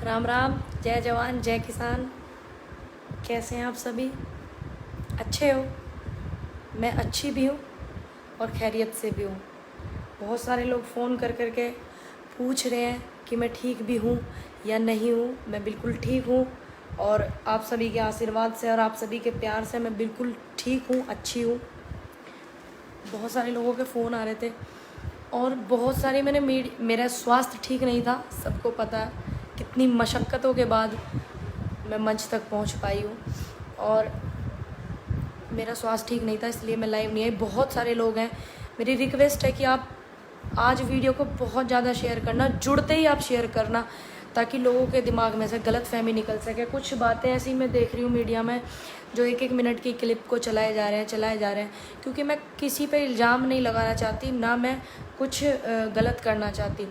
राम राम, जय जवान जय किसान। कैसे हैं आप सभी? अच्छे हो? मैं अच्छी भी हूँ और खैरियत से भी हूँ। बहुत सारे लोग फ़ोन कर कर के पूछ रहे हैं कि मैं ठीक भी हूँ या नहीं हूँ। मैं बिल्कुल ठीक हूँ और आप सभी के आशीर्वाद से और आप सभी के प्यार से मैं बिल्कुल ठीक हूँ, अच्छी हूँ। बहुत सारे लोगों के फ़ोन आ रहे थे और बहुत सारे मेरा स्वास्थ्य ठीक नहीं था। सबको पता है कितनी मशक्क़तों के बाद मैं मंच तक पहुंच पाई हूँ और मेरा स्वास्थ्य ठीक नहीं था, इसलिए मैं लाइव नहीं आई। बहुत सारे लोग हैं, मेरी रिक्वेस्ट है कि आप आज वीडियो को बहुत ज़्यादा शेयर करना, जुड़ते ही आप शेयर करना ताकि लोगों के दिमाग में से गलतफहमी निकल सके। कुछ बातें ऐसी मैं देख रही हूँ मीडिया में जो एक मिनट की क्लिप को चलाए जा रहे हैं क्योंकि मैं किसी पे इल्ज़ाम नहीं लगाना चाहती, ना मैं कुछ गलत करना चाहती।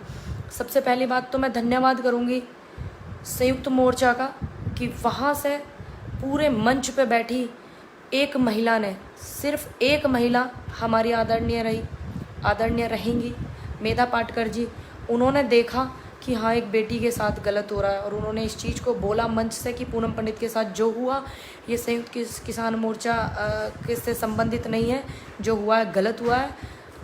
सबसे पहली बात तो मैं धन्यवाद करूँगी संयुक्त मोर्चा का कि वहाँ से पूरे मंच पे बैठी एक महिला ने, सिर्फ एक महिला हमारी आदरणीय रहेंगी मेधा पाटकर जी। उन्होंने देखा कि हाँ एक बेटी के साथ गलत हो रहा है और उन्होंने इस चीज़ को बोला मंच से कि पूनम पंडित के साथ जो हुआ ये संयुक्त किसान मोर्चा से संबंधित नहीं है, जो हुआ है गलत हुआ है।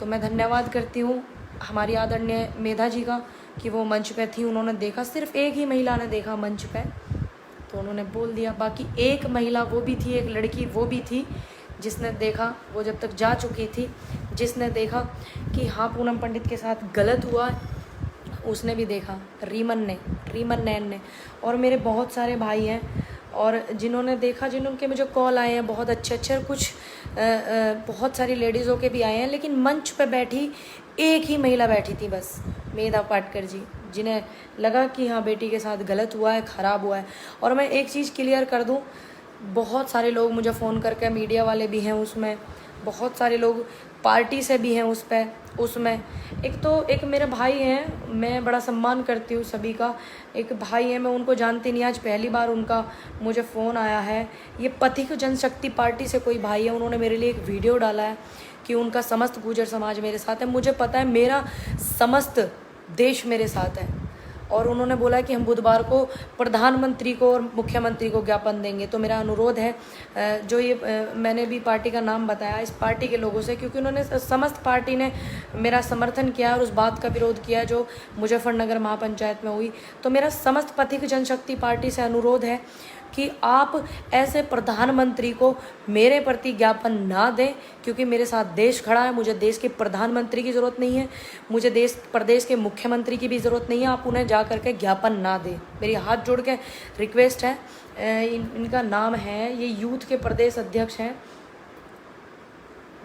तो मैं धन्यवाद करती हूँ हमारी आदरणीय मेधा जी का कि वो मंच पे थी, उन्होंने देखा। सिर्फ एक ही महिला ने देखा मंच पे तो उन्होंने बोल दिया। बाकी एक महिला वो भी थी, एक लड़की वो भी थी जिसने देखा, वो जब तक जा चुकी थी, जिसने देखा कि हाँ पूनम पंडित के साथ गलत हुआ, उसने भी देखा। रीमन नैन ने और मेरे बहुत सारे भाई हैं और जिन्होंने देखा, जिनके मुझे कॉल आए हैं बहुत अच्छे और कुछ बहुत सारी लेडीज़ों के भी आए हैं। लेकिन मंच पे बैठी एक ही महिला बैठी थी बस, मेधा पाटकर जी, जिन्हें लगा कि हाँ बेटी के साथ गलत हुआ है, ख़राब हुआ है। और मैं एक चीज़ क्लियर कर दूँ, बहुत सारे लोग मुझे फ़ोन करके, मीडिया वाले भी हैं उसमें, बहुत सारे लोग पार्टी से भी हैं उसमें। एक मेरे भाई हैं, मैं बड़ा सम्मान करती हूँ सभी का। एक भाई है, मैं उनको जानती नहीं, आज पहली बार उनका मुझे फ़ोन आया है। ये पथिक जनशक्ति पार्टी से कोई भाई है, उन्होंने मेरे लिए एक वीडियो डाला है कि उनका समस्त गुर्जर समाज मेरे साथ है। मुझे पता है मेरा समस्त देश मेरे साथ है और उन्होंने बोला कि हम बुधवार को प्रधानमंत्री को और मुख्यमंत्री को ज्ञापन देंगे। तो मेरा अनुरोध है, जो ये मैंने भी पार्टी का नाम बताया, इस पार्टी के लोगों से, क्योंकि उन्होंने समस्त पार्टी ने मेरा समर्थन किया और उस बात का विरोध किया जो मुजफ्फरनगर महापंचायत में हुई। तो मेरा समस्त पथिक जनशक्ति पार्टी से अनुरोध है कि आप ऐसे प्रधानमंत्री को मेरे प्रति ज्ञापन ना दें, क्योंकि मेरे साथ देश खड़ा है। मुझे देश के प्रधानमंत्री की ज़रूरत नहीं है, मुझे प्रदेश के मुख्यमंत्री की भी ज़रूरत नहीं है। आप उन्हें जा कर के ज्ञापन ना दें, मेरी हाथ जोड़ के रिक्वेस्ट है। इनका नाम है, ये यूथ के प्रदेश अध्यक्ष हैं,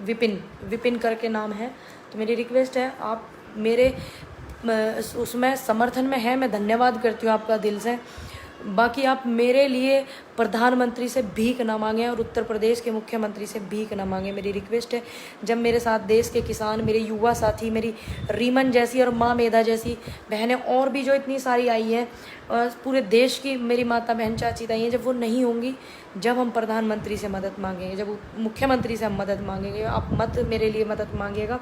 विपिन करके नाम है। तो मेरी रिक्वेस्ट है, आप मेरे उसमें समर्थन में है, मैं धन्यवाद करती हूँ आपका दिल से। बाकी आप मेरे लिए प्रधानमंत्री से भीख ना मांगें और उत्तर प्रदेश के मुख्यमंत्री से भीख ना मांगें, मेरी रिक्वेस्ट है। जब मेरे साथ देश के किसान, मेरे युवा साथी, मेरी रीमन जैसी और माँ मेधा जैसी बहनें और भी जो इतनी सारी आई हैं, पूरे देश की मेरी माता बहन चाची ताई हैं, जब वो नहीं होंगी, जब हम प्रधानमंत्री से मदद मांगेंगे, जब मुख्यमंत्री से हम मदद मांगेंगे, आप मत मेरे लिए मदद मांगिएगा।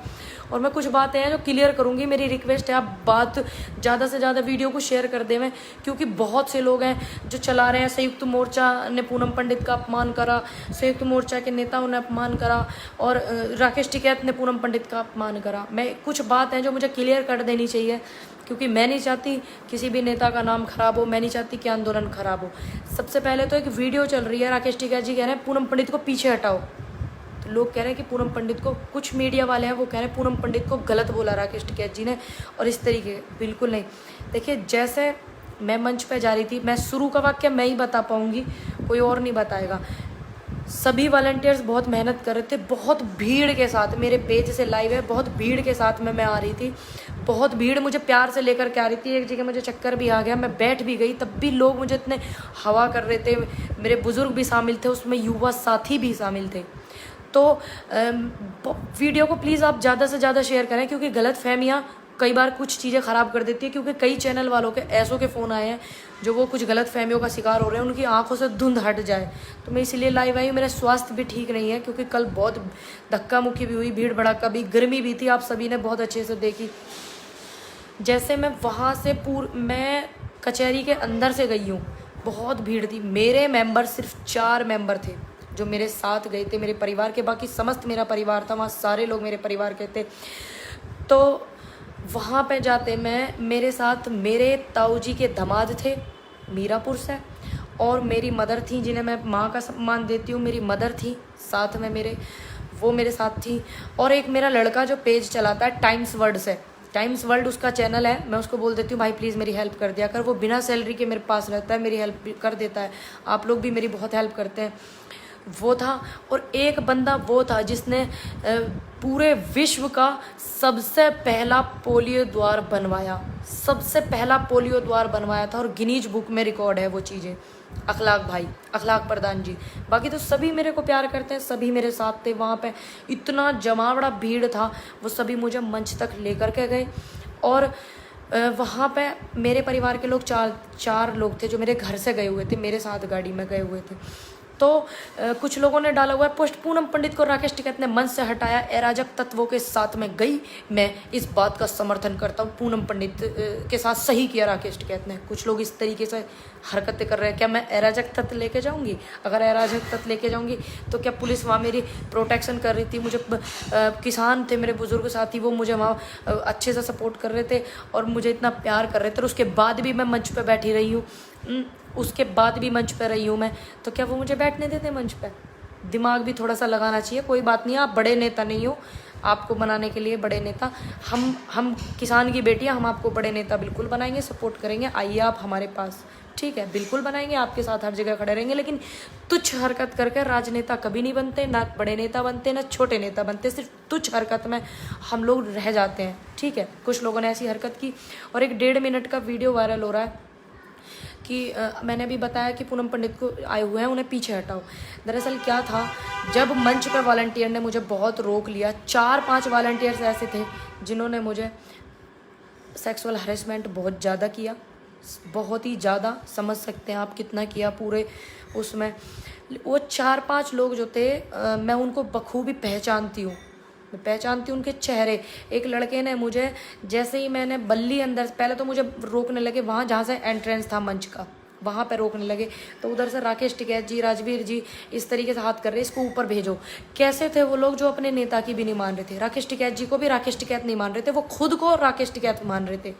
और मैं कुछ बातें हैं जो क्लियर करूँगी, मेरी रिक्वेस्ट है आप बात ज़्यादा से ज़्यादा वीडियो को शेयर कर देवें, क्योंकि बहुत से लोग हैं जो चला रहे हैं संयुक्त मोर्चा ने पूनम पंडित का अपमान करा, संयुक्त मोर्चा के नेताओं ने अपमान करा और राकेश टिकैत ने पूनम पंडित का अपमान करा। मैं कुछ बात है जो मुझे क्लियर कर देनी चाहिए, क्योंकि मैं नहीं चाहती किसी भी नेता का नाम खराब हो, मैं नहीं चाहती कि आंदोलन खराब हो। सबसे पहले तो एक वीडियो चल रही है, राकेश टिकैत जी कह रहे हैं पूनम पंडित को पीछे हटाओ। तो लोग कह रहे हैं कि पूनम पंडित को, कुछ मीडिया वाले हैं वो कह रहे हैं पूनम पंडित को गलत बोला राकेश टिकैत जी ने, और इस तरीके बिल्कुल नहीं। देखिए, जैसे मैं मंच पे जा रही थी, मैं शुरू का वाक्य मैं ही बता पाऊँगी, कोई और नहीं बताएगा। सभी वॉलंटियर्स बहुत मेहनत कर रहे थे, बहुत भीड़ के साथ, मेरे पेज से लाइव है, बहुत भीड़ के साथ में मैं आ रही थी, बहुत भीड़ मुझे प्यार से लेकर के आ रही थी। एक जगह मुझे चक्कर भी आ गया, मैं बैठ भी गई, तब भी लोग मुझे इतने हवा कर रहे थे। मेरे बुजुर्ग भी शामिल थे उसमें, युवा साथी भी शामिल थे। तो वीडियो को प्लीज़ आप ज़्यादा से ज़्यादा शेयर करें, क्योंकि गलत फहमियाँ कई बार कुछ चीज़ें ख़राब कर देती है। क्योंकि कई चैनल वालों के ऐसों के फ़ोन आए हैं जो वो कुछ गलत फहमियों का शिकार हो रहे हैं, उनकी आंखों से धुंध हट जाए। तो मैं इसीलिए लाइव आई हूँ। मेरा स्वास्थ्य भी ठीक नहीं है, क्योंकि कल बहुत धक्का मुक्की भी हुई, भीड़ भड़ाका भी, गर्मी भी थी, आप सभी ने बहुत अच्छे से देखी। जैसे मैं वहाँ से मैं कचहरी के अंदर से गई हूँ, बहुत भीड़ थी। मेरे मेंबर सिर्फ 4 मेंबर थे जो मेरे साथ गए थे, मेरे परिवार के। बाकी समस्त मेरा परिवार था, वहाँ सारे लोग मेरे परिवार के थे। तो वहाँ पे जाते मैं, मेरे साथ मेरे ताऊ जी के दामाद थे मीरापुर से, और मेरी मदर थी जिन्हें मैं माँ का सम्मान देती हूँ। मेरी मदर थी साथ में मेरे, वो मेरे साथ थी। और एक मेरा लड़का जो पेज चलाता है टाइम्स वर्ल्ड से, टाइम्स वर्ल्ड उसका चैनल है, मैं उसको बोल देती हूँ भाई प्लीज़ मेरी हेल्प कर दिया कर। वो बिना सैलरी के मेरे पास रहता है, मेरी हेल्प कर देता है। आप लोग भी मेरी बहुत हेल्प करते हैं। वो था। और एक बंदा वो था जिसने पूरे विश्व का सबसे पहला पोलियो द्वार बनवाया, सबसे पहला पोलियो द्वार बनवाया था, और गिनीज बुक में रिकॉर्ड है वो चीज़ें। अखलाक भाई, अखलाक प्रधान जी। बाकी तो सभी मेरे को प्यार करते हैं, सभी मेरे साथ थे वहाँ पे। इतना जमावड़ा भीड़ था, वो सभी मुझे मंच तक लेकर के गए। और वहाँ पे मेरे परिवार के लोग चार लोग थे जो मेरे घर से गए हुए थे, मेरे साथ गाड़ी में गए हुए थे। तो कुछ लोगों ने डाला हुआ है पोस्ट, पूनम पंडित को राकेश टिकैत ने मंच से हटाया, अराजक तत्वों के साथ में गई। मैं इस बात का समर्थन करता हूँ, पूनम पंडित के साथ सही किया राकेश टिकैत ने। कुछ लोग इस तरीके से हरकतें कर रहे हैं, क्या मैं अराजक तत्व लेके जाऊँगी? अगर अराजक तत्व लेके जाऊँगी तो क्या पुलिस वहाँ मेरी प्रोटेक्शन कर रही थी? मुझे किसान थे मेरे बुजुर्ग साथी, वो मुझे वहाँ अच्छे से सपोर्ट कर रहे थे और मुझे इतना प्यार कर रहे थे। और उसके बाद भी मैं मंच पर बैठी रही हूँ, उसके बाद भी मंच पर रही हूँ मैं, तो क्या वो मुझे बैठने देते मंच पर? दिमाग भी थोड़ा सा लगाना चाहिए। कोई बात नहीं, आप बड़े नेता नहीं हो, आपको बनाने के लिए बड़े नेता हम किसान की बेटियाँ, हम आपको बड़े नेता बिल्कुल बनाएंगे, सपोर्ट करेंगे। आइए आप हमारे पास, ठीक है, बिल्कुल बनाएंगे, आपके साथ हर जगह खड़े रहेंगे। लेकिन तुच्छ हरकत करके राजनेता कभी नहीं बनते, ना बड़े नेता बनते, ना छोटे नेता बनते। सिर्फ तुच्छ हरकत में हम लोग रह जाते हैं, ठीक है। कुछ लोगों ने ऐसी हरकत की। और एक 1.5 मिनट का वीडियो वायरल हो रहा है कि मैंने अभी बताया कि पूनम पंडित को आए हुए हैं, उन्हें पीछे हटाओ। दरअसल क्या था, जब मंच पर वॉलंटियर ने मुझे बहुत रोक लिया, 4-5 वॉलंटियर्स ऐसे थे जिन्होंने मुझे सेक्सुअल हरेसमेंट बहुत ज़्यादा किया, बहुत ही ज़्यादा, समझ सकते हैं आप कितना किया पूरे उसमें। वो 4-5 लोग जो थे, मैं उनको बखूबी पहचानती हूँ, मैं पहचानती हूँ उनके चेहरे। एक लड़के ने मुझे, जैसे ही मैंने बल्ली अंदर, पहले तो मुझे रोकने लगे वहाँ जहाँ से एंट्रेंस था मंच का, वहाँ पे रोकने लगे। तो उधर से राकेश टिकैत जी, राजवीर जी इस तरीके से हाथ कर रहे, इसको ऊपर भेजो। कैसे थे वो लोग जो अपने नेता की भी नहीं मान रहे थे? राकेश टिकैत जी को भी राकेश टिकैत नहीं मान रहे थे, वो खुद को राकेश टिकैत मान रहे थे।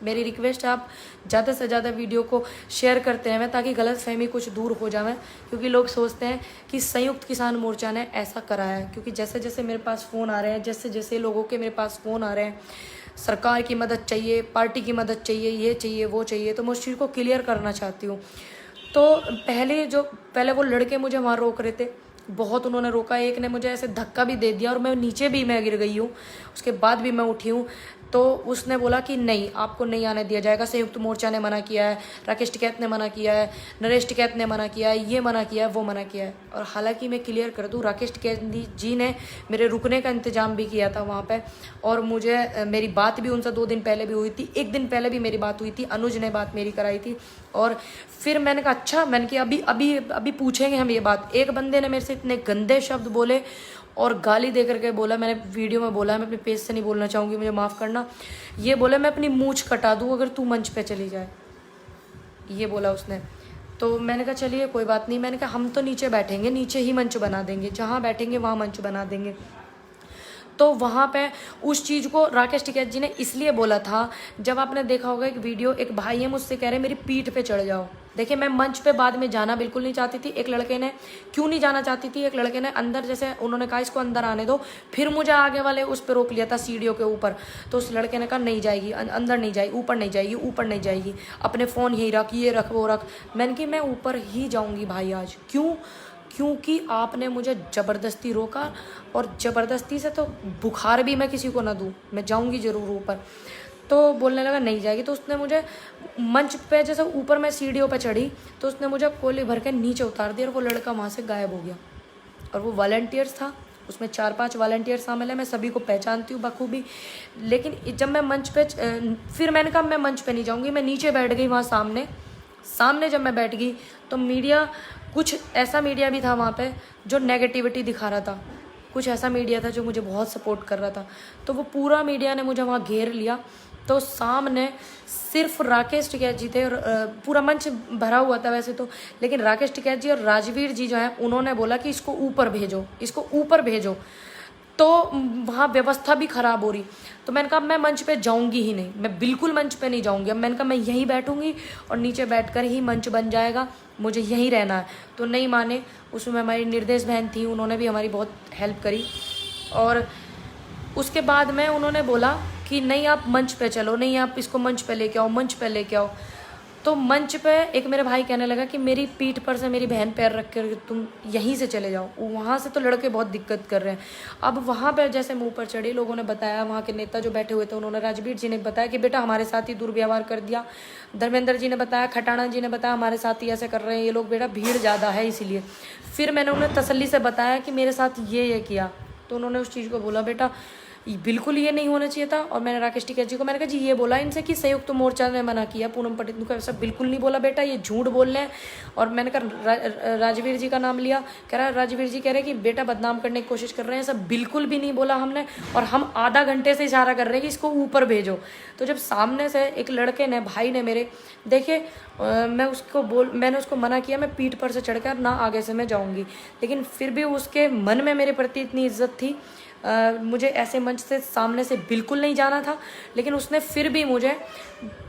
मेरी रिक्वेस्ट है, आप ज़्यादा से ज़्यादा वीडियो को शेयर करते हैं ताकि गलतफहमी कुछ दूर हो जाए। क्योंकि लोग सोचते हैं कि संयुक्त किसान मोर्चा ने ऐसा कराया है। क्योंकि जैसे जैसे मेरे पास फ़ोन आ रहे हैं, जैसे जैसे लोगों के मेरे पास फ़ोन आ रहे हैं, सरकार की मदद चाहिए, पार्टी की मदद चाहिए, ये चाहिए वो चाहिए, तो मैं उस चीज़ को क्लियर करना चाहती हूँ। तो पहले वो लड़के मुझे वहाँ रोक रहे थे, बहुत उन्होंने रोका। एक ने मुझे ऐसे धक्का भी दे दिया और मैं नीचे भी मैं गिर गई हूँ। उसके बाद भी मैं उठी हूँ। तो उसने बोला कि नहीं, आपको नहीं आने दिया जाएगा, संयुक्त मोर्चा ने मना किया है, राकेश टिकैत ने मना किया है, नरेश टिकैत ने मना किया है, ये मना किया है, वो मना किया है। और हालांकि मैं क्लियर कर दूं, राकेश टिकैत जी ने मेरे रुकने का इंतजाम भी किया था वहाँ पे। और मुझे मेरी बात भी उनसे 2 दिन पहले भी हुई थी, 1 दिन पहले भी मेरी बात हुई थी, अनुज ने बात मेरी कराई थी। और फिर मैंने कहा अच्छा, मैंने कहा अभी पूछेंगे हम ये बात। एक बंदे ने मेरे से इतने गंदे शब्द बोले और गाली दे करके बोला, मैंने वीडियो में बोला, मैं अपने पेज से नहीं बोलना चाहूँगी, मुझे माफ़ करना। ये बोला मैं अपनी मूंछ कटा दूँ अगर तू मंच पे चली जाए, ये बोला उसने। तो मैंने कहा चलिए कोई बात नहीं, मैंने कहा हम तो नीचे बैठेंगे, नीचे ही मंच बना देंगे, जहाँ बैठेंगे वहाँ मंच बना देंगे। तो वहाँ पे उस चीज़ को राकेश टिकैत जी ने इसलिए बोला था, जब आपने देखा होगा एक वीडियो, एक भाई है मुझसे कह रहे मेरी पीठ पे चढ़ जाओ। देखिए मैं मंच पे बाद में जाना बिल्कुल नहीं चाहती थी। एक लड़के ने, क्यों नहीं जाना चाहती थी, एक लड़के ने अंदर, जैसे उन्होंने कहा इसको अंदर आने दो, फिर मुझे आगे वाले उस पर रोक लिया था सीढ़ियों के ऊपर। तो उस लड़के ने कहा नहीं जाएगी, अंदर नहीं जाएगी, ऊपर नहीं जाएगी, ऊपर नहीं जाएगी, अपने फ़ोन यही रख, ये रख, वो रख। मैंने कहा मैं ऊपर ही जाऊँगी भाई आज। क्योंकि आपने मुझे ज़बरदस्ती रोका, और ज़बरदस्ती से तो बुखार भी मैं किसी को ना दूँ, मैं जाऊँगी ज़रूर ऊपर। तो बोलने लगा नहीं जाएगी। तो उसने मुझे मंच पे, जैसे ऊपर मैं सीढ़ियों पे चढ़ी, तो उसने मुझे कोली भर के नीचे उतार दिया और वो लड़का वहाँ से गायब हो गया। और वो वॉलंटियर्स था, उसमें 4-5 वॉलंटियर शामिल है, मैं सभी को पहचानती हूँ बखूबी। लेकिन जब मैं मंच पे, फिर मैंने कहा मैं मंच पे नहीं जाऊँगी, मैं नीचे बैठ गई वहाँ सामने। जब मैं बैठ गई तो मीडिया, कुछ ऐसा मीडिया भी था वहाँ पे जो नेगेटिविटी दिखा रहा था, कुछ ऐसा मीडिया था जो मुझे बहुत सपोर्ट कर रहा था। तो वो पूरा मीडिया ने मुझे वहाँ घेर लिया। तो सामने सिर्फ राकेश टिकैत जी थे और पूरा मंच भरा हुआ था वैसे तो, लेकिन राकेश टिकैत जी और राजवीर जी जो है उन्होंने बोला कि इसको ऊपर भेजो, इसको ऊपर भेजो। तो वहाँ व्यवस्था भी ख़राब हो रही, तो मैंने कहा मैं मंच पे जाऊंगी ही नहीं, मैं बिल्कुल मंच पे नहीं जाऊंगी। अब मैंने कहा मैं यहीं बैठूंगी और नीचे बैठकर ही मंच बन जाएगा, मुझे यहीं रहना है। तो नहीं माने। उसमें हमारी निर्देश बहन थी, उन्होंने भी हमारी बहुत हेल्प करी। और उसके बाद में उन्होंने बोला कि नहीं आप मंच पे चलो, नहीं आप इसको मंच पे लेके आओ, मंच पे लेके आओ। तो मंच पे एक मेरे भाई कहने लगा कि मेरी पीठ पर से मेरी बहन पैर रख कर तुम यहीं से चले जाओ, वहाँ से तो लड़के बहुत दिक्कत कर रहे हैं। अब वहाँ पर जैसे मुँह पर चढ़ी, लोगों ने बताया, वहाँ के नेता जो बैठे हुए थे उन्होंने, राजवीर जी ने बताया कि बेटा हमारे साथ ही दुर्व्यवहार कर दिया। धर्मेंद्र जी ने बताया, खटाना जी ने बताया हमारे साथ ही ऐसे कर रहे हैं ये लोग, बेटा भीड़ ज़्यादा है इसीलिए। फिर मैंने उन्हें तसल्ली से बताया कि मेरे साथ ये किया, तो उन्होंने उस चीज़ को बोला बेटा बिल्कुल ये नहीं होना चाहिए था। और मैंने राकेश टिकैत जी को मैंने कहा जी ये बोला इनसे कि संयुक्त मोर्चा ने मना किया, पूनम पंडित को ऐसा बिल्कुल नहीं बोला बेटा, ये झूठ बोल रहे हैं। और मैंने कहा राजवीर जी का नाम लिया, कह रहा राजवीर जी कह रहे कि बेटा बदनाम करने की कोशिश कर रहे हैं, सब बिल्कुल भी नहीं बोला हमने, और हम आधा घंटे से इशारा कर रहे हैं कि इसको ऊपर भेजो। तो जब सामने से एक लड़के ने, भाई ने मेरे, देखे मैंने उसको मना किया, मैं पीठ पर से चढ़कर ना आगे से मैं जाऊंगी, लेकिन फिर भी उसके मन में मेरे प्रति इतनी इज्जत थी। मुझे ऐसे मंच से सामने से बिल्कुल नहीं जाना था, लेकिन उसने फिर भी मुझे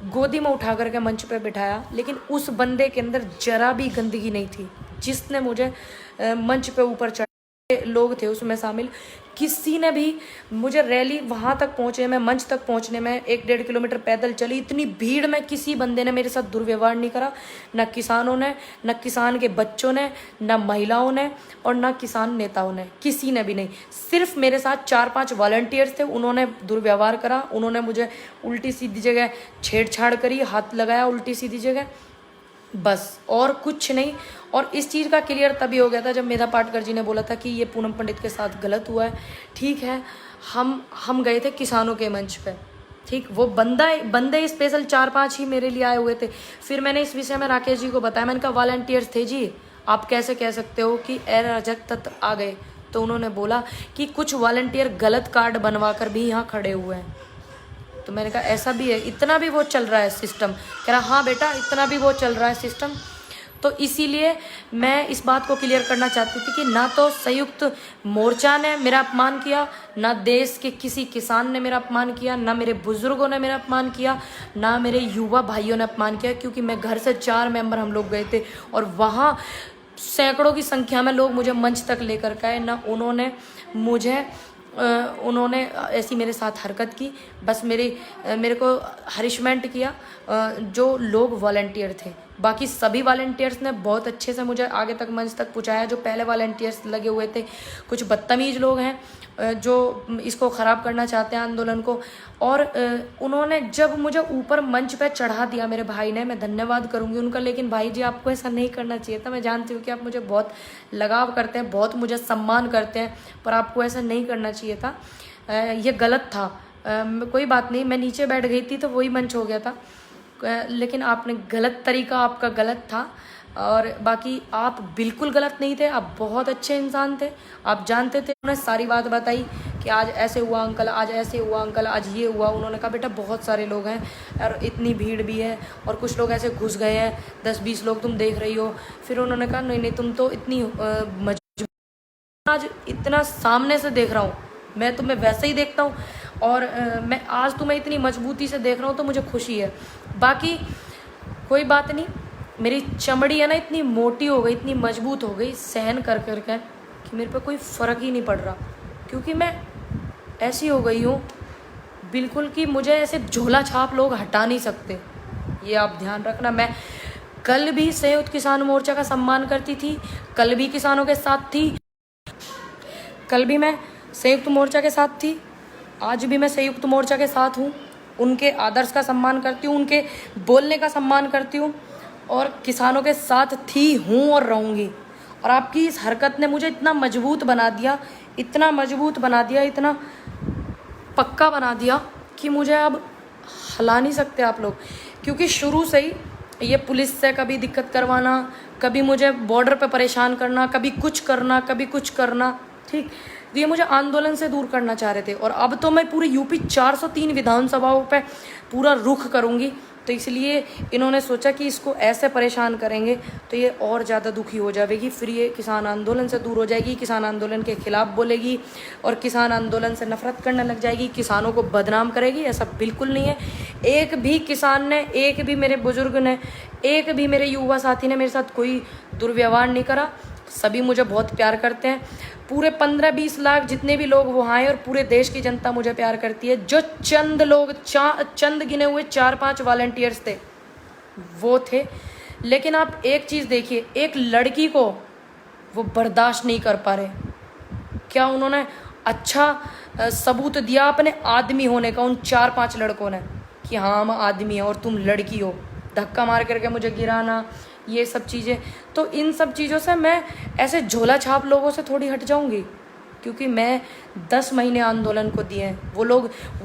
गोदी में उठा करके मंच पे बिठाया। लेकिन उस बंदे के अंदर जरा भी गंदगी नहीं थी जिसने मुझे मंच पे ऊपर चढ़, लोग थे उसमें शामिल, किसी ने भी मुझे, रैली वहाँ तक पहुँचे, मैं मंच तक पहुँचने में 1-1.5 किलोमीटर पैदल चली, इतनी भीड़ में किसी बंदे ने मेरे साथ दुर्व्यवहार नहीं करा, न किसानों ने, न किसान के बच्चों ने, न महिलाओं ने, और न किसान नेताओं ने, किसी ने भी नहीं। सिर्फ मेरे साथ 4-5 वॉलंटियर्स थे, उन्होंने दुर्व्यवहार करा, उन्होंने मुझे उल्टी सीधी जगह छेड़छाड़ करी, हाथ लगाया उल्टी सीधी जगह, बस और कुछ नहीं। और इस चीज़ का क्लियर तभी हो गया था जब मेधा पाटकर जी ने बोला था कि ये पूनम पंडित के साथ गलत हुआ है। ठीक है, हम गए थे किसानों के मंच पे, ठीक, वो बंदे स्पेशल 4-5 ही मेरे लिए आए हुए थे। फिर मैंने इस विषय में राकेश जी को बताया, मैंने कहा वॉलंटियर्स थे जी, आप कैसे कह सकते हो कि अराजक तत्व आ गए। तो उन्होंने बोला कि कुछ वॉलंटियर गलत कार्ड बनवा कर भी यहाँ खड़े हुए हैं। तो मैंने कहा ऐसा भी है, इतना भी वो चल रहा है सिस्टम। कह रहा हाँ बेटा इतना भी वो चल रहा है सिस्टम। तो इसीलिए मैं इस बात को क्लियर करना चाहती थी कि ना तो संयुक्त मोर्चा ने मेरा अपमान किया, ना देश के किसी किसान ने मेरा अपमान किया, ना मेरे बुजुर्गों ने मेरा अपमान किया, ना मेरे युवा भाइयों ने अपमान किया, क्योंकि मैं घर से 4 मेंबर हम लोग गए थे और वहाँ सैकड़ों की संख्या में लोग मुझे मंच तक लेकर गए। ना उन्होंने ऐसी मेरे साथ हरकत की, बस मेरे को हरिशमेंट किया जो लोग वॉलंटियर थे। बाकी सभी वॉलंटियर्स ने बहुत अच्छे से मुझे आगे तक मंच तक पहुंचाया। जो पहले वॉलंटियर्स लगे हुए थे, कुछ बदतमीज लोग हैं जो इसको ख़राब करना चाहते हैं आंदोलन को, और उन्होंने जब मुझे ऊपर मंच पे चढ़ा दिया मेरे भाई ने, मैं धन्यवाद करूंगी उनका। लेकिन भाई जी आपको ऐसा नहीं करना चाहिए था, मैं जानती हूँ कि आप मुझे बहुत लगाव करते हैं, बहुत मुझे सम्मान करते हैं, पर आपको ऐसा नहीं करना चाहिए था, ये गलत था। कोई बात नहीं, मैं नीचे बैठ गई थी तो वही मंच हो गया था, लेकिन आपने गलत तरीका आपका गलत था। और बाकी आप बिल्कुल गलत नहीं थे, आप बहुत अच्छे इंसान थे, आप जानते थे। उन्होंने सारी बात बताई कि आज ऐसे हुआ अंकल, आज ऐसे हुआ अंकल, आज ये हुआ। उन्होंने कहा बेटा बहुत सारे लोग हैं और इतनी भीड़ भी है, और कुछ लोग ऐसे घुस गए हैं, 10-20 लोग तुम देख रही हो। फिर उन्होंने कहा नहीं तुम तो इतनी मजबूत, आज इतना सामने से देख रहा हूँ, मैं तुम्हें वैसे ही देखता हूँ, और मैं आज तुम्हें इतनी मजबूती से देख रहा हूँ तो मुझे खुशी है। बाकी कोई बात नहीं, मेरी चमड़ी है ना इतनी मोटी हो गई, इतनी मजबूत हो गई सहन कर कर के कि मेरे पे कोई फ़र्क ही नहीं पड़ रहा, क्योंकि मैं ऐसी हो गई हूँ बिल्कुल कि मुझे ऐसे झोला छाप लोग हटा नहीं सकते, ये आप ध्यान रखना। मैं कल भी संयुक्त किसान मोर्चा का सम्मान करती थी, कल भी किसानों के साथ थी, कल भी मैं संयुक्त मोर्चा के साथ थी, आज भी मैं संयुक्त मोर्चा के साथ हूँ। उनके आदर्श का सम्मान करती हूँ, उनके बोलने का सम्मान करती हूँ, और किसानों के साथ थी, हूँ और रहूँगी। और आपकी इस हरकत ने मुझे इतना मजबूत बना दिया, इतना मजबूत बना दिया, इतना पक्का बना दिया कि मुझे अब हिला नहीं सकते आप लोग। क्योंकि शुरू से ही ये पुलिस से कभी दिक्कत करवाना, कभी मुझे बॉर्डर पे परेशान करना, कभी कुछ करना, कभी कुछ करना, ठीक, तो ये मुझे आंदोलन से दूर करना चाह रहे थे, और अब तो मैं पूरे यूपी 403 विधानसभाओं पे पूरा रुख करूँगी। तो इसलिए इन्होंने सोचा कि इसको ऐसे परेशान करेंगे तो ये और ज़्यादा दुखी हो जाएगी, फिर ये किसान आंदोलन से दूर हो जाएगी, किसान आंदोलन के खिलाफ बोलेगी और किसान आंदोलन से नफरत करने लग जाएगी, किसानों को बदनाम करेगी। ऐसा बिल्कुल नहीं है। एक भी किसान ने, एक भी मेरे बुजुर्ग ने, एक भी मेरे युवा साथी ने मेरे साथ कोई दुर्व्यवहार नहीं करा। सभी मुझे बहुत प्यार करते हैं। पूरे 15-20 लाख जितने भी लोग वहाँ आए और पूरे देश की जनता मुझे प्यार करती है। जो चंद लोग, चंद गिने हुए 4-5 वॉलंटियर्स थे वो थे। लेकिन आप एक चीज़ देखिए, एक लड़की को वो बर्दाश्त नहीं कर पा रहे। क्या उन्होंने अच्छा सबूत दिया अपने आदमी होने का उन 4-5 लड़कों ने कि हाँ हम आदमी हैं और तुम लड़की हो। धक्का मार करके मुझे गिराना, ये सब चीज़ें, तो इन सब चीज़ों से मैं ऐसे झोला छाप लोगों से थोड़ी हट जाऊंगी, क्योंकि मैं 10 महीने आंदोलन को दिए हैं। वो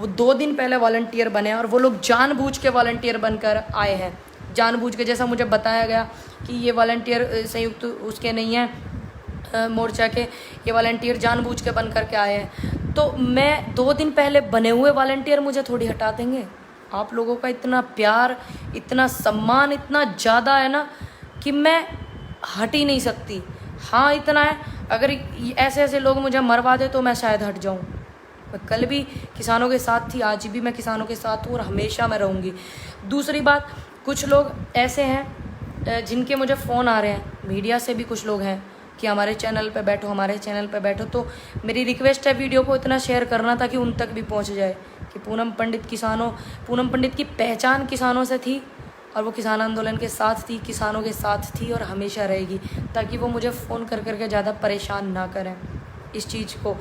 2 दिन पहले वॉलंटियर बने और वो लोग जानबूझ के वॉलंटियर बनकर आए हैं, जानबूझ के। जैसा मुझे बताया गया कि ये वॉलंटियर संयुक्त उसके नहीं हैं मोर्चा के, ये वॉलंटियर जानबूझ के बन करके आए हैं। तो मैं 2 दिन पहले बने हुए वॉलंटियर मुझे थोड़ी हटा देंगे। आप लोगों का इतना प्यार, इतना सम्मान इतना ज़्यादा है ना कि मैं हट ही नहीं सकती। हाँ इतना है, अगर ऐसे ऐसे लोग मुझे मरवा दे तो मैं शायद हट जाऊँ। मैं कल भी किसानों के साथ थी, आज भी मैं किसानों के साथ हूँ और हमेशा मैं रहूँगी। दूसरी बात, कुछ लोग ऐसे हैं जिनके मुझे फ़ोन आ रहे हैं, मीडिया से भी कुछ लोग हैं कि हमारे चैनल पे बैठो, हमारे चैनल पे बैठो। तो मेरी रिक्वेस्ट है वीडियो को इतना शेयर करना ताकि उन तक भी पहुंच जाए कि पूनम पंडित की पहचान किसानों से थी और वो किसान आंदोलन के साथ थी, किसानों के साथ थी और हमेशा रहेगी, ताकि वो मुझे फ़ोन कर करके ज़्यादा परेशान ना करें इस चीज़ को।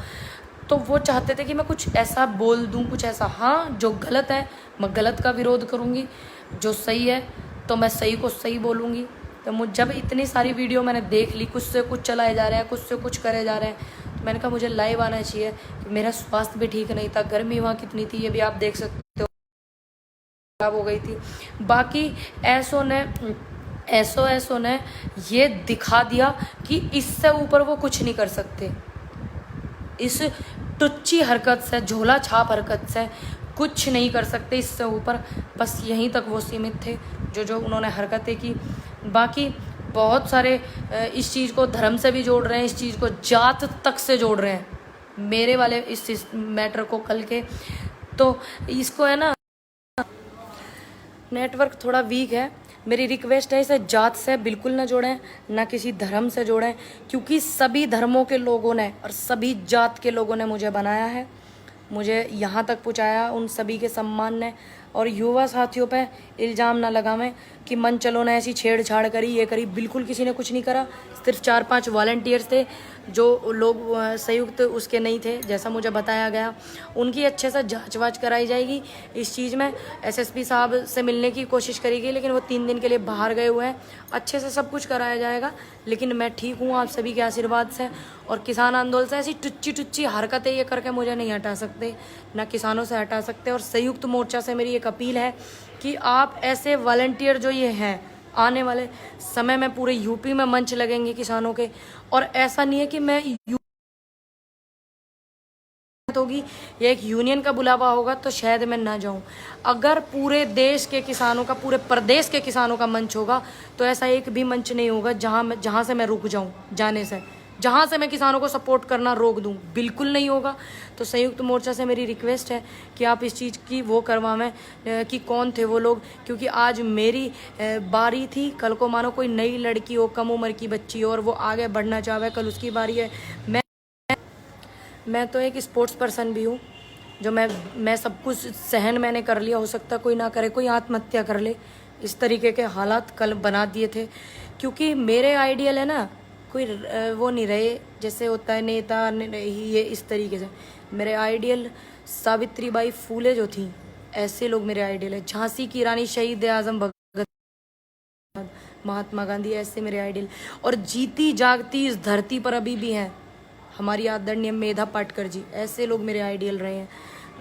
तो वो चाहते थे कि मैं कुछ ऐसा बोल दूं, कुछ ऐसा, हाँ जो गलत है मैं गलत का विरोध करूँगी, जो सही है तो मैं सही को सही बोलूँगी। तो जब इतनी सारी वीडियो मैंने देख ली, कुछ से कुछ चलाए जा रहे हैं, कुछ से कुछ करे जा रहे हैं, तो मैंने कहा मुझे लाइव आना चाहिए। कि मेरा स्वास्थ्य भी ठीक नहीं था, गर्मी वहाँ कितनी थी ये भी आप देख सकते हो, खराब हो गई थी। बाकी ऐसो ने ये दिखा दिया कि इससे ऊपर वो कुछ नहीं कर सकते। इस टुच्ची हरकत से, झोला छाप हरकत से कुछ नहीं कर सकते इससे ऊपर। बस यहीं तक वो सीमित थे जो उन्होंने हरकतें की। बाकी बहुत सारे इस चीज़ को धर्म से भी जोड़ रहे हैं, इस चीज़ को जात तक से जोड़ रहे हैं, मेरे वाले इस मैटर को कल के। तो इसको है ना, नेटवर्क थोड़ा वीक है, मेरी रिक्वेस्ट है इसे जात से बिल्कुल ना जोड़ें, ना किसी धर्म से जोड़ें, क्योंकि सभी धर्मों के लोगों ने और सभी जात के लोगों ने मुझे बनाया है, मुझे यहाँ तक पहुँचाया, उन सभी के सम्मान ने। और युवा साथियों पे इल्ज़ाम ना लगावें कि मन चलो ने ऐसी छेड़छाड़ करी, ये करी, बिल्कुल किसी ने कुछ नहीं करा। सिर्फ 4-5 वॉलंटियर्स थे जो लोग संयुक्त उसके नहीं थे, जैसा मुझे बताया गया। उनकी अच्छे से जांच वाच कराई जाएगी इस चीज़ में। एसएसपी साहब से मिलने की कोशिश करेगी, लेकिन वो 3 दिन के लिए बाहर गए हुए हैं। अच्छे से सब कुछ कराया जाएगा, लेकिन मैं ठीक हूँ आप सभी के आशीर्वाद से। और किसान आंदोलन से ऐसी टुच्ची हरकतें ये करके मुझे नहीं हटा सकते, ना किसानों से हटा सकते। और संयुक्त मोर्चा से मेरी एक अपील है कि आप ऐसे वॉलंटियर जो ये हैं, आने वाले समय में पूरे यूपी में मंच लगेंगे किसानों के। और ऐसा नहीं है कि मैं होगी या एक यूनियन का बुलावा होगा तो शायद मैं ना जाऊं। अगर पूरे देश के किसानों का, पूरे प्रदेश के किसानों का मंच होगा तो ऐसा एक भी मंच नहीं होगा जहां से मैं रुक जाऊं जाने से, जहां से मैं किसानों को सपोर्ट करना रोक दूं, बिल्कुल नहीं होगा। तो संयुक्त मोर्चा से मेरी रिक्वेस्ट है कि आप इस चीज़ की वो करवाएं कि कौन थे वो लोग, क्योंकि आज मेरी बारी थी, कल को मानो कोई नई लड़की हो, कम उम्र की बच्ची हो और वो आगे बढ़ना चाहे, कल उसकी बारी है। मैं तो एक स्पोर्ट्स पर्सन भी हूँ, जो मैं सब कुछ सहन मैंने कर लिया, हो सकता कोई ना करे, कोई आत्महत्या कर ले, इस तरीके के हालात कल बना दिए थे। क्योंकि मेरे आइडियल है ना, कोई वो नहीं रहे जैसे होता है नेता ये इस तरीके से। मेरे आइडियल सावित्रीबाई फूले जो थी, ऐसे लोग मेरे आइडियल है। झांसी की रानी शहीद आजम भगत, महात्मा गांधी, ऐसे मेरे आइडियल। और जीती जागती इस धरती पर अभी भी हैं हमारी आदरणीय मेधा पाटकर जी, ऐसे लोग मेरे आइडियल रहे हैं।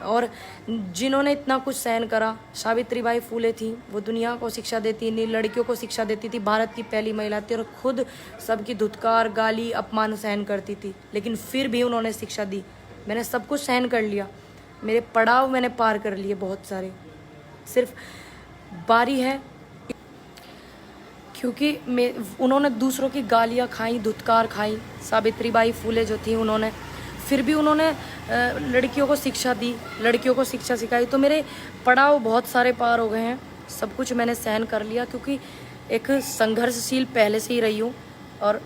और जिन्होंने इतना कुछ सहन करा, सावित्रीबाई फूले थी, वो दुनिया को शिक्षा देती थी, लड़कियों को शिक्षा देती थी, भारत की पहली महिला थी और खुद सबकी धुतकार, गाली, अपमान सहन करती थी, लेकिन फिर भी उन्होंने शिक्षा दी। मैंने सब कुछ सहन कर लिया, मेरे पड़ाव मैंने पार कर लिए बहुत सारे, सिर्फ बारी है क्योंकि उन्होंने दूसरों की गालियाँ खाई, धुतकार खाई। सावित्रीबाई फूले जो थी, उन्होंने फिर भी उन्होंने लड़कियों को शिक्षा दी, लड़कियों को शिक्षा सिखाई। तो मेरे पड़ाव बहुत सारे पार हो गए हैं, सब कुछ मैंने सहन कर लिया क्योंकि एक संघर्षशील पहले से ही रही हूँ और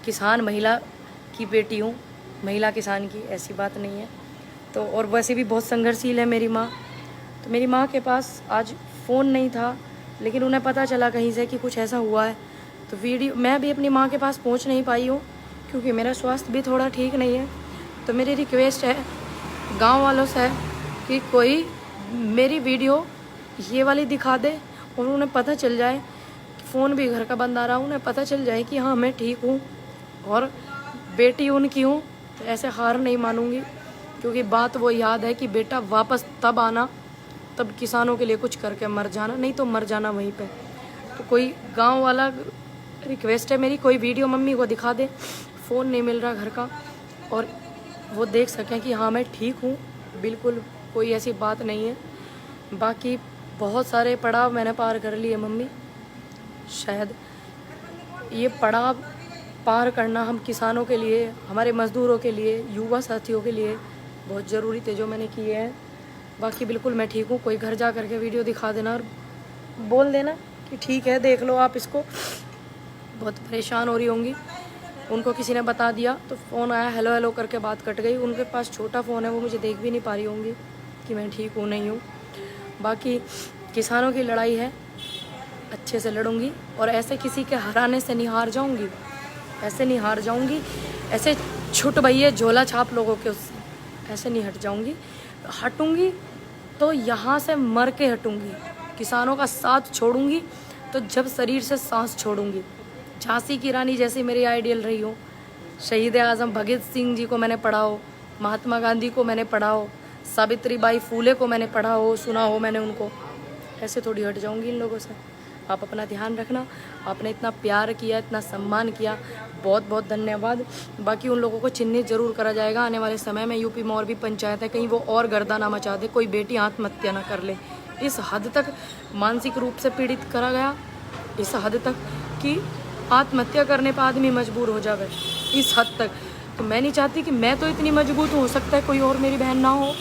किसान महिला की बेटी हूँ, महिला किसान की, ऐसी बात नहीं है। तो और वैसे भी बहुत संघर्षशील है मेरी माँ। तो मेरी माँ के पास आज फ़ोन नहीं था, लेकिन उन्हें पता चला कहीं से कि कुछ ऐसा हुआ है, तो वीडियो मैं भी अपनी माँ के पास पहुँच नहीं पाई हूँ क्योंकि मेरा स्वास्थ्य भी थोड़ा ठीक नहीं है। तो मेरी रिक्वेस्ट है गांव वालों से कि कोई मेरी वीडियो ये वाली दिखा दे और उन्हें पता चल जाए कि फ़ोन भी घर का बंद आ रहा, उन्हें पता चल जाए कि हाँ मैं ठीक हूँ और बेटी उनकी हूँ। तो ऐसे हार नहीं मानूंगी क्योंकि बात वो याद है कि बेटा वापस तब आना, तब किसानों के लिए कुछ करके मर जाना, नहीं तो मर जाना वहीं पे। तो कोई गांव वाला, रिक्वेस्ट है मेरी, कोई वीडियो मम्मी को दिखा दे, फ़ोन नहीं मिल रहा घर का, और वो देख सकें कि हाँ मैं ठीक हूँ, बिल्कुल कोई ऐसी बात नहीं है। बाकी बहुत सारे पड़ाव मैंने पार कर लिए मम्मी, शायद ये पड़ाव पार करना हम किसानों के लिए, हमारे मज़दूरों के लिए, युवा साथियों के लिए बहुत ज़रूरी थे जो मैंने किए हैं। बाकी बिल्कुल मैं ठीक हूँ। कोई घर जा कर के वीडियो दिखा देना और बोल देना कि ठीक है देख लो आप इसको, बहुत परेशान हो रही होंगी। उनको किसी ने बता दिया तो फ़ोन आया, हेलो हेलो करके बात कट गई। उनके पास छोटा फ़ोन है, वो मुझे देख भी नहीं पा रही होंगी कि मैं ठीक हूँ नहीं हूँ। बाकी किसानों की लड़ाई है, अच्छे से लड़ूंगी और ऐसे किसी के हराने से नहीं हार जाऊँगी, ऐसे नहीं हार जाऊँगी, ऐसे छुट भैया झोला छाप लोगों के उससे ऐसे नहीं हट जाऊँगी। हटूँगी तो यहाँ से मर के हटूँगी, किसानों का साथ छोड़ूंगी तो जब शरीर से सांस छोड़ूंगी। झांसी की रानी जैसी मेरी आइडियल रही हो, शहीद आज़म भगत सिंह जी को मैंने पढ़ा हो, महात्मा गांधी को मैंने पढ़ा हो, सावित्रीबाई फूले को मैंने पढ़ा हो, सुना हो मैंने उनको, ऐसे थोड़ी हट जाऊंगी इन लोगों से। आप अपना ध्यान रखना, आपने इतना प्यार किया, इतना सम्मान किया, बहुत बहुत धन्यवाद। बाकी उन लोगों को चिन्हित जरूर करा जाएगा आने वाले समय में। यूपी में और भी पंचायत है, कहीं वो और गर्दा ना मचा दे, कोई बेटी आत्महत्या ना कर ले। इस हद तक मानसिक रूप से पीड़ित करा गया, इस हद तक कि आत्महत्या करने पर आदमी मजबूर हो जावे, इस हद तक। तो मैं नहीं चाहती कि मैं तो इतनी मजबूत हो सकता है कोई और मेरी बहन ना हो,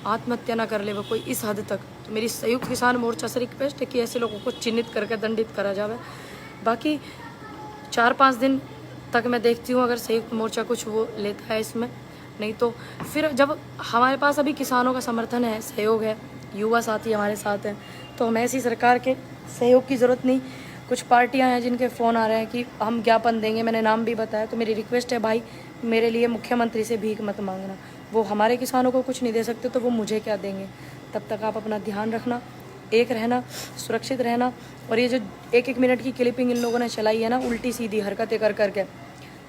आत्महत्या ना कर ले वो कोई, इस हद तक। तो मेरी संयुक्त किसान मोर्चा से रिक्वेस्ट है कि ऐसे लोगों को चिन्हित करके दंडित करा जावे। बाकी 4-5 दिन तक मैं देखती हूँ अगर संयुक्त मोर्चा कुछ वो लेता है इसमें, नहीं तो फिर जब हमारे पास अभी किसानों का समर्थन है, सहयोग है, युवा साथी हमारे साथ हैं, तो हमें ऐसी सरकार के सहयोग की ज़रूरत नहीं। कुछ पार्टियां हैं जिनके फ़ोन आ रहे हैं कि हम ज्ञापन देंगे, मैंने नाम भी बताया। तो मेरी रिक्वेस्ट है भाई, मेरे लिए मुख्यमंत्री से भीख मत मांगना, वो हमारे किसानों को कुछ नहीं दे सकते तो वो मुझे क्या देंगे। तब तक आप अपना ध्यान रखना, एक रहना, सुरक्षित रहना। और ये जो 1-1 मिनट की क्लिपिंग इन लोगों ने चलाई है ना, उल्टी सीधी हरकतें कर करके,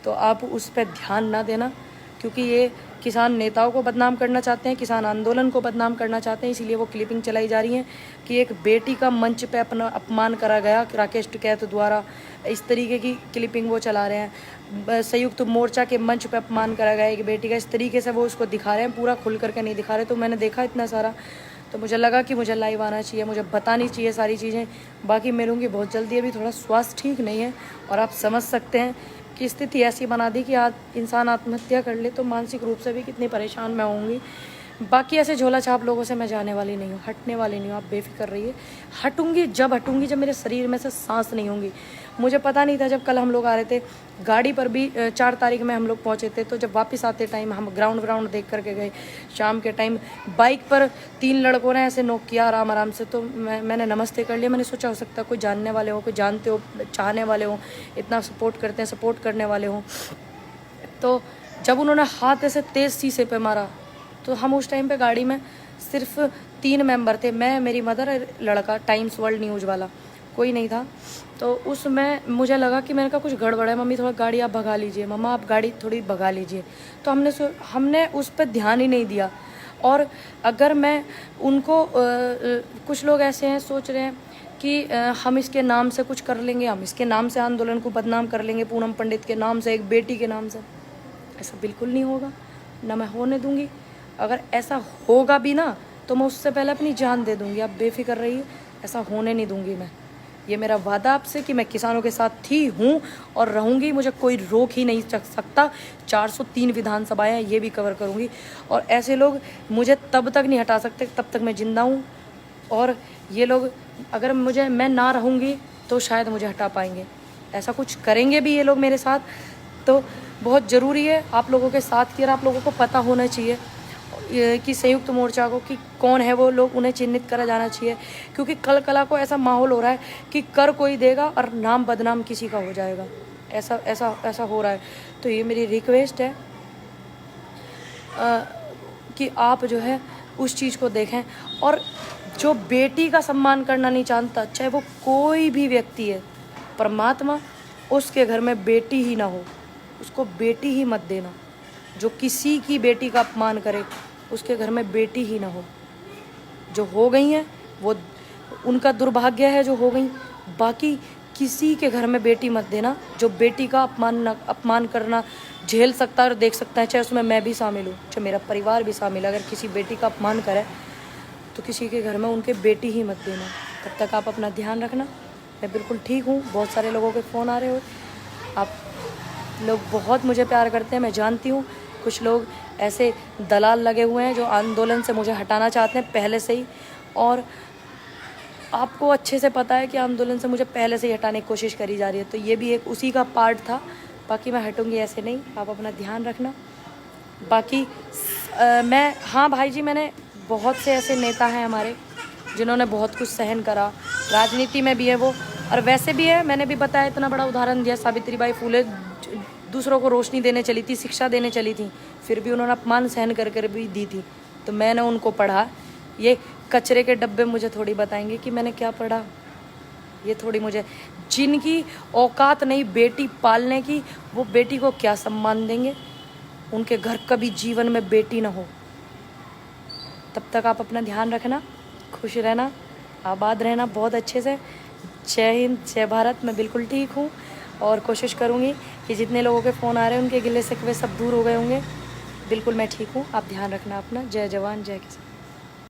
तो आप उस पर ध्यान ना देना, क्योंकि ये किसान नेताओं को बदनाम करना चाहते हैं, किसान आंदोलन को बदनाम करना चाहते हैं, इसीलिए वो क्लिपिंग चलाई जा रही है कि एक बेटी का मंच पे अपना अपमान करा गया राकेश टिकैत द्वारा, इस तरीके की क्लिपिंग वो चला रहे हैं। संयुक्त मोर्चा के मंच पे अपमान करा गया एक बेटी का, इस तरीके से वो उसको दिखा रहे हैं, पूरा खुल करके नहीं दिखा रहे। तो मैंने देखा इतना सारा, तो मुझे लगा कि मुझे लाइव आना चाहिए, मुझे बतानी चाहिए सारी चीज़ें। बाकी मिलूँगी बहुत जल्दी, अभी थोड़ा स्वास्थ्य ठीक नहीं है और आप समझ सकते हैं कि स्थिति ऐसी बना दी कि आज इंसान आत्महत्या कर ले तो मानसिक रूप से भी कितनी परेशान मैं होंगी। बाकी ऐसे झोला छाप लोगों से मैं जाने वाली नहीं हूँ, हटने वाली नहीं हूँ, आप बेफिक्र रहिए। हटूँगी जब मेरे शरीर में से सांस नहीं होंगी। मुझे पता नहीं था, जब कल हम लोग आ रहे थे गाड़ी पर भी 4 तारीख में हम लोग पहुँचे थे, तो जब वापस आते टाइम हम ग्राउंड देख करके गए, शाम के टाइम बाइक पर 3 लड़कों ने ऐसे नोक किया आराम से। तो मैंने नमस्ते कर लिया। मैंने सोचा हो सकता है कोई जानने वाले हो, कोई जानते हो, चाहने वाले हो, इतना सपोर्ट करते हैं, सपोर्ट करने वाले हो। तो जब उन्होंने हाथ ऐसे तेज़ शीशे पे मारा, तो हम उस टाइम पे गाड़ी में सिर्फ 3 मेंबर थे, मैं, मेरी मदर, लड़का टाइम्स वर्ल्ड न्यूज़ वाला, कोई नहीं था। तो उसमें मुझे लगा कि मैंने कहा कुछ गड़बड़ है, मम्मी थोड़ा गाड़ी आप भगा लीजिए, मम्मा आप गाड़ी थोड़ी भगा लीजिए। तो हमने उस पर ध्यान ही नहीं दिया। और अगर मैं उनको कुछ लोग ऐसे हैं सोच रहे हैं कि हम इसके नाम से कुछ कर लेंगे, हम इसके नाम से आंदोलन को बदनाम कर लेंगे, पूनम पंडित के नाम से, एक बेटी के नाम से। ऐसा बिल्कुल नहीं होगा, ना मैं होने दूंगी। अगर ऐसा होगा भी ना तो मैं उससे पहले अपनी जान दे दूंगी। आप बेफिक्र रहिए, ऐसा होने नहीं दूंगी मैं। ये मेरा वादा आपसे कि मैं किसानों के साथ थी, हूँ और रहूँगी। मुझे कोई रोक ही नहीं सकता। 403 विधानसभाएं हैं, ये भी कवर करूँगी। और ऐसे लोग मुझे तब तक नहीं हटा सकते तब तक मैं जिंदा हूँ। और ये लोग अगर मैं ना रहूँगी तो शायद मुझे हटा पाएंगे। ऐसा कुछ करेंगे भी ये लोग मेरे साथ, तो बहुत ज़रूरी है आप लोगों के साथ की। और आप लोगों को पता होना चाहिए कि संयुक्त मोर्चा को कि कौन है वो लोग, उन्हें चिन्हित करा जाना चाहिए। क्योंकि कल कला को ऐसा माहौल हो रहा है कि कर कोई देगा और नाम बदनाम किसी का हो जाएगा। ऐसा ऐसा ऐसा हो रहा है। तो ये मेरी रिक्वेस्ट है कि आप जो है उस चीज़ को देखें। और जो बेटी का सम्मान करना नहीं जानता, चाहे वो कोई भी व्यक्ति है, परमात्मा उसके घर में बेटी ही ना हो, उसको बेटी ही मत देना। जो किसी की बेटी का अपमान करे उसके घर में बेटी ही ना हो। जो हो गई हैं वो उनका दुर्भाग्य है जो हो गई, बाकी किसी के घर में बेटी मत देना। जो बेटी का अपमान करना झेल सकता है और देख सकता है, चाहे उसमें मैं भी शामिल हूँ, चाहे मेरा परिवार भी शामिल है, अगर किसी बेटी का अपमान करे तो किसी के घर में उनके बेटी ही मत देना। तब तक आप अपना ध्यान रखना। मैं बिल्कुल ठीक हूँ। बहुत सारे लोगों के फ़ोन आ रहे हो, आप लोग बहुत मुझे प्यार करते हैं, मैं जानती हूँ। कुछ लोग ऐसे दलाल लगे हुए हैं जो आंदोलन से मुझे हटाना चाहते हैं पहले से ही, और आपको अच्छे से पता है कि आंदोलन से मुझे पहले से ही हटाने की कोशिश करी जा रही है। तो ये भी एक उसी का पार्ट था। बाकी मैं हटूँगी ऐसे नहीं, आप अपना ध्यान रखना। बाकी हाँ भाई जी, मैंने बहुत से ऐसे नेता हैं हमारे जिन्होंने बहुत कुछ सहन करा, राजनीति में भी है वो और वैसे भी है। मैंने भी बताया, इतना बड़ा उदाहरण दिया, सावित्रीबाई फुले दूसरों को रोशनी देने चली थी, शिक्षा देने चली थी, फिर भी उन्होंने अपमान सहन कर भी दी थी। तो मैंने उनको पढ़ा। ये कचरे के डब्बे मुझे थोड़ी बताएंगे कि मैंने क्या पढ़ा। ये थोड़ी मुझे, जिनकी औकात नहीं बेटी पालने की, वो बेटी को क्या सम्मान देंगे। उनके घर कभी जीवन में बेटी ना हो। तब तक आप अपना ध्यान रखना, खुश रहना, आबाद रहना बहुत अच्छे से। जय हिंद, जय भारत। मैं बिल्कुल ठीक हूँ और कोशिश करूँगी कि जितने लोगों के फ़ोन आ रहे हैं उनके गिले शिकवे सब दूर हो गए होंगे। बिल्कुल मैं ठीक हूँ। आप ध्यान रखना अपना। जय जवान जय किसान।